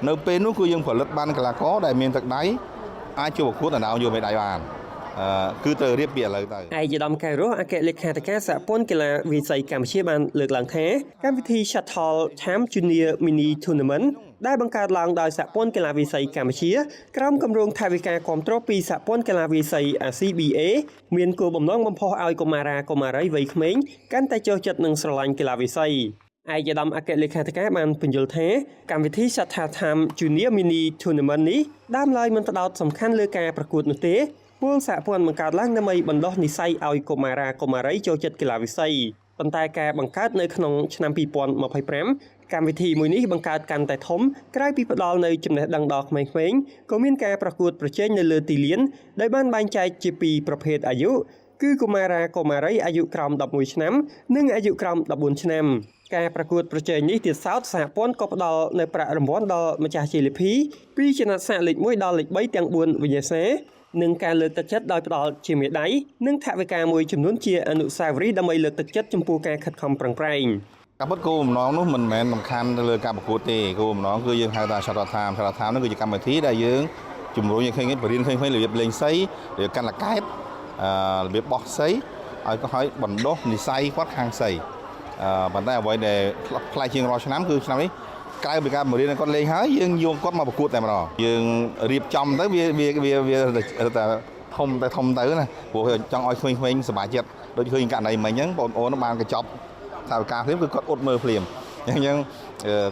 នៅពេលនោះគឺយើងផលិតបានកីឡាករដែលមានទឹកដៃអាចចូលប្រកួតដណ្ដើមយកមេដាយបានគឺត្រូវរៀបពីឥឡូវទៅឯកឧត្តមកែវរស់អគ្គលេខាធិការសហព័ន្ធកីឡាវាយសីកម្ពុជាបានលើកឡើងថាកម្មវិធី Shuttle Champ Junior Mini Tournament ដែលបង្កើតឡើងដោយសហព័ន្ធកីឡាវាយសីកម្ពុជាក្រោមគម្រោងថវិកាគាំទ្រពីសហព័ន្ធកីឡាវាយសី ACBA មានគោលបំណងបំផុសឲ្យកុមារាកុមារីវ័យក្មេងកាន់តែចូលចិត្តនិងស្រឡាញ់កីឡាវាយសីឯកឧត្តមអគ្គលេខាធិការបានពន្យល់ថាកម្មវិធី Shuttle Champ Junior Mini Tournament នេះដើមឡើយមិនផ្ដោតសំខាន់លើការប្រកួតនោះទេពលសហព័ន្ធបង្កើតឡើងដើម្បីបណ្ដុះនិស្ស័យឲ្យកុមារាកុមារីចូលចិត្តកីឡាវាយសីប៉ុន្តែការបង្កើតនៅក្នុងឆ្នាំ2025កម្មវិធីមួយនេះបង្កើតកាន់តែធំក្រៅពីផ្ដល់នៅចំណេះដឹងដល់ក្មេងៗក៏មានការប្រកួតប្រជែងនៅលើទីលានដែលបានបែងចែកជាពីរប្រភេទអាយុគឺកុមារាកុមារីអាយុក្រោម11ឆ្នាំនិងអាយុក្រោម14ឆ្នាំការប្រកួតប្រជែងនេះទៀតសោតសហព័ន្ធក៏ផ្ដល់នៅប្រាក់រង្វាន់ដល់ម្ចាស់ជ័យលាភីពីចំណាត់សាកលេខ1ដល់លេខ3ទាំង4វិញ្ញាសានិងការលើកទឹកចិត្តដោយផ្ដល់ជាមេដាយនិងថវិកាមួយចំនួនជាអនុស្សាវរីយ៍ដើម្បីលើកទឹកចិត្តចំពោះការខិតខំប្រឹងប្រែងការពិតគោលបំណងនោះមិនមែនសំខាន់ទៅលើការប្រកួតទេគោលបំណងគឺយើងហៅថា Shuttle Time នោះគឺជាកម្មវិធីដែលយើងជំរុញឲ្យឃើញបរិញ្ញាឃើញរបៀបលេងសីរបៀបកាន់លកែតរបៀបបោះសីឲ្យបណ្ដុះនិស្ស័យគាត់ខាងសីប៉ុន្តែអ្វីដែលផ្លែជាងរាល់ឆ្នាំគឺឆ្នាំនេះក្រៅពីការបង្រៀនគាត់លេងហើយយើងយកគាត់មកប្រកួតតែម្ដងយើងរៀបចំទៅវាតែធំទៅណាព្រោះចង់ឲ្យក្មេងៗសប្បាយចិត្តដូចឃើញករណីមិញអញ្ចឹងបងប្អូនបានកញ្ចប់ថាវិការភ្លាមគឺគាត់អត់មើលភ្លាមអញ្ចឹង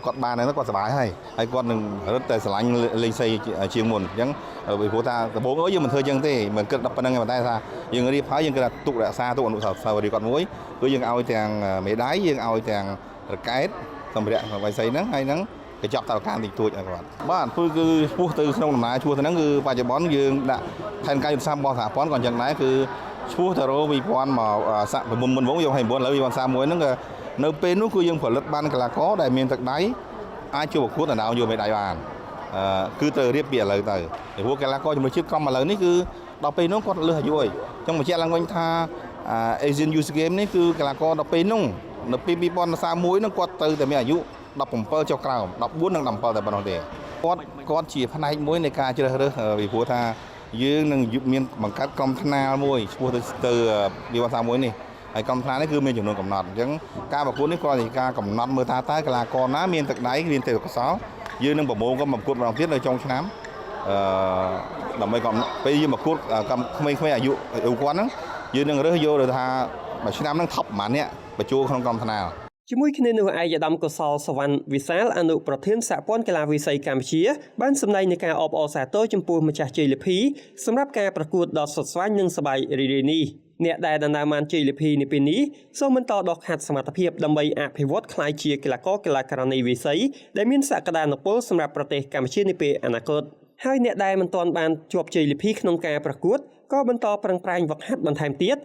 គាត់បានហ្នឹងគាត់សប្បាយហើយគាត់នឹងរត់តែស្រឡាញ់លេងសីជាងមុនអញ្ចឹងពីព្រោះថាដំបូងយើងមិនធ្វើអញ្ចឹងទេមិនគិតដល់ប៉ុណ្្នឹងទេប៉ុន្តែថាយើងរៀបហើយយើងគិតថាទុករក្សាទុកអនុស្សាវរីយ៍គាត់មួយគឺយើងឲ្យទាំងមេដាយយើងឲ្យទាំងរកែតសម្ភារៈវាយសីហ្នឹងហើយហ្នឹងកញ្ចប់តើការតិចតួចឲ្យគាត់បាទគឺឆ្ពោះទៅក្នុងដំណើរឆ្ពោះទៅហ្នឹងគឺបច្ចុប្បន្នយើងដាក់ផែនការយុទ្ធសាស្ត្ររបស់សហព័ន្ធក៏អញ្ចឹងដែរគឺឆ្ពោះទៅរក2000មកសាក់មុនវងយកឲ្យ9ឥឡូវ2031ហ្នឹងក៏នៅពេលនោះគឺយើងផលិតបានកីឡាករដែលមានទឹកដៃអាចចូលប្រកួតដណ្ដើមយកមេដាយបានគឺត្រូវរៀបពីឥឡូវទៅពីព្រោះកីឡាករជំនឿជាតិកំឥឡូវនេះគឺដល់ពេលនោះគាត់លើសអាយុហើយអញ្ចឹងបញ្ជាក់ឡើងវិញថា Asian Youth Game នេះគឺកីឡាករដល់ពេលនោះនៅปี2031ហ្នឹងគាត់ទៅតែមានអាយុ17ចុះក្រោម14និង17តែប៉ុណ្ណោះទេគាត់ជាផ្នែកមួយនៃការជ្រើសរើសពីព្រោះថាយើងនឹងមានបង្កើតក្រុមថ្នាលមួយឈ្មោះទៅ2031នេះហើយក្រុមថ្នាលនេះគឺមានចំនួនកំណត់អញ្ចឹងការប្រកួតនេះគ្រាន់តែការកំណត់មើលថាតើកីឡាករណាមានទឹកដៃមានទេពកោសល្យយើងនឹងប្រមូលគាត់មកប្រកួតម្ដងទៀតនៅចុងឆ្នាំដើម្បីកំណត់ពេលយើងប្រកួតក្មេងៗអាយុគាត់ហ្នឹងយើងនឹងរើសយកទៅថាមួយឆ្នាំហ្នឹងថប់ប្រហែលអ្នកបញ្ចូលក្នុងក្រុមថ្នាលជាមួយគ្នានោះឯកឧត្តមកុសលសវណ្ណវិសាលអនុប្រធានសហព័ន្ធកីឡាវាយសីកម្ពុជាបានសម្ដែងនៃការអបអរសាទរចំពោះម្ចាស់ជ័យលាភីសម្រាប់ការប្រកួតដ៏ស្វិតស្វាញនិងសប្បាយរីករាយនេះអ្នកដែលដណ្ដើមបានជ័យលាភីនៅពេលនេះសូមបន្តដកខាត់សមត្ថភាពដើម្បីអភិវឌ្ឍក្លាយជាកីឡាករកីឡាករនីវាយសីដែលមានសក្តានុពលសម្រាប់ប្រទេសកម្ពុជានាពេលអនាគតហើយអ្នកដែលមិនទាន់បានជាប់ជ័យលាភីក្នុងការប្រកួតក៏បន្តប្រឹងប្រែងវឹកហាត់បន្ថែមទៀត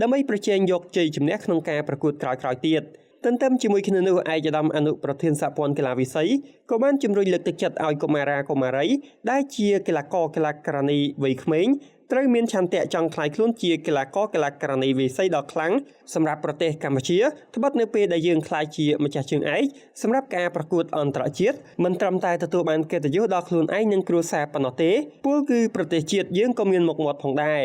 ដើម្បីប្រជែងយកជ័យជំនះក្នុងការប្រកួតក្រោយៗទៀតទន្ទឹមជាមួយគ្នានោះឯកឧត្តមអនុប្រធានសហព័ន្ធកីឡាវាយសីក៏បានជំរុញលើកទឹកចិត្តឲ្យកុមារាកុមារីដែលជាកីឡាករកីឡាករនីវ័យក្មេងត្រូវមានឆន្ទៈចង់ក្លាយខ្លួនជាកីឡាករកីឡាករនីវាយសីដ៏ខ្លាំងសម្រាប់ប្រទេសកម្ពុជាត្បិតនៅពេលដែលយើងក្លាយជាម្ចាស់ជើងឯកសម្រាប់ការប្រកួតអន្តរជាតិមិនត្រឹមតែទទួលបានកិត្តិយសដល់ខ្លួនឯងនិងគ្រួសារប៉ុណ្ណោះទេពលគឺប្រទេសជាតិយើងក៏មានមុខមាត់ផងដែរ